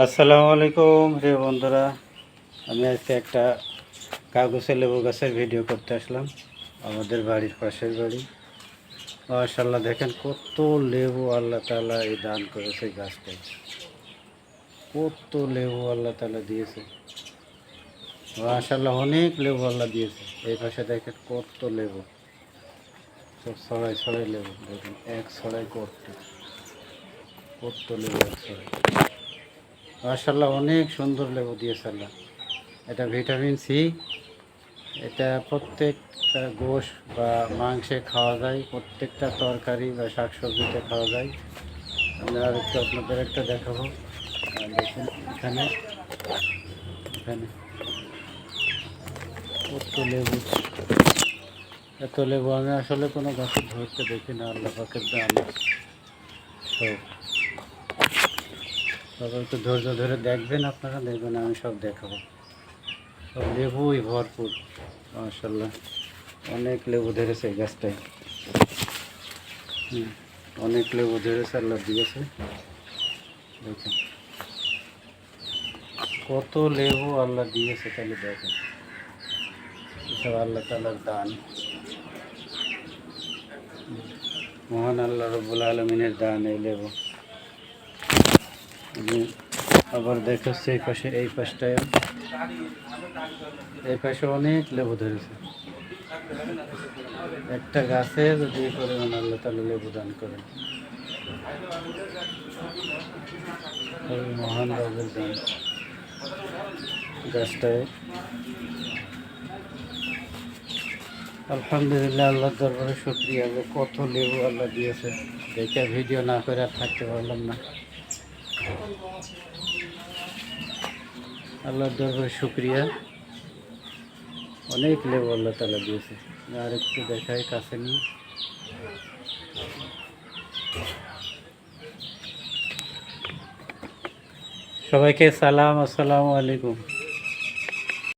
আসসালামু আলাইকুম হে বন্ধুরা, আমি আজকে একটা কাগজে লেবু গাছের ভিডিও করতে আসলাম। আমাদের বাড়ির পাশের বাড়ি। মাশাআল্লাহ, দেখেন কত লেবু আল্লাহ তাআলা এই দান করেছে গাছটায়। কত লেবু আল্লাহ তাআলা দিয়েছে। মাশাআল্লাহ, অনেক লেবু আল্লাহ দিয়েছে। এই পাশে দেখেন কত লেবু, সব ছড়াই ছড়াই লেবু। দেখেন এক ছড়াই কত লেবু এক ছড়াই। মাশাআল্লাহ, অনেক সুন্দর লেবু দিয়েছে আল্লাহ। এটা ভিটামিন সি। এটা প্রত্যেকটা গোশ বা মাংসে খাওয়া যায়, প্রত্যেকটা তরকারি বা শাকসবজিতে খাওয়া যায়। আমি আর একটু আপনাদের একটা দেখাবো। দেখুন এখানে এখানে কত লেবু, এত লেবু আমি আসলে কোনো গাছে ধরতে দেখি না। আল্লাহ পাকের দান সব। সবাই একটু ধৈর্য ধরে দেখবেন, আপনারা দেখবেন আমি সব দেখাবো। সব লেবুই ভরপুর। মাশাআল্লাহ, অনেক লেবু ধরেছে এই গাছটায়। অনেক লেবু ধরেছে, আল্লাহ দিয়েছে। দেখেন কত লেবু আল্লাহ দিয়েছে, তাহলে দেখেন এসব আল্লাহ তাআলার দান, মহান আল্লাহ রব্বুল আলমিনের দান এই লেবু। আবার দেখাচ্ছে এই পাশে, এই পাশটায়, এই পাশে অনেক লেবু ধরেছে। একটা গাছে যদি পরিমাণ আল্লাহ তাআলা লেবু দান করেন, মহান রবের দান। গাছটায় আলহামদুলিল্লাহ, আল্লাহর দরবারে শুকরিয়া যে কত লেবু আল্লাহ দিয়েছে। দেখে ভিডিও না করে আর থাকতে পারলাম না। আল্লাহর দরবারে শুকরিয়া, অনেক লেবু আল্লাহ তাআলা দিয়েছে। আর একটু দেখাই কাছে নিয়ে। সবাইকে সালাম, আসসালামু আলাইকুম।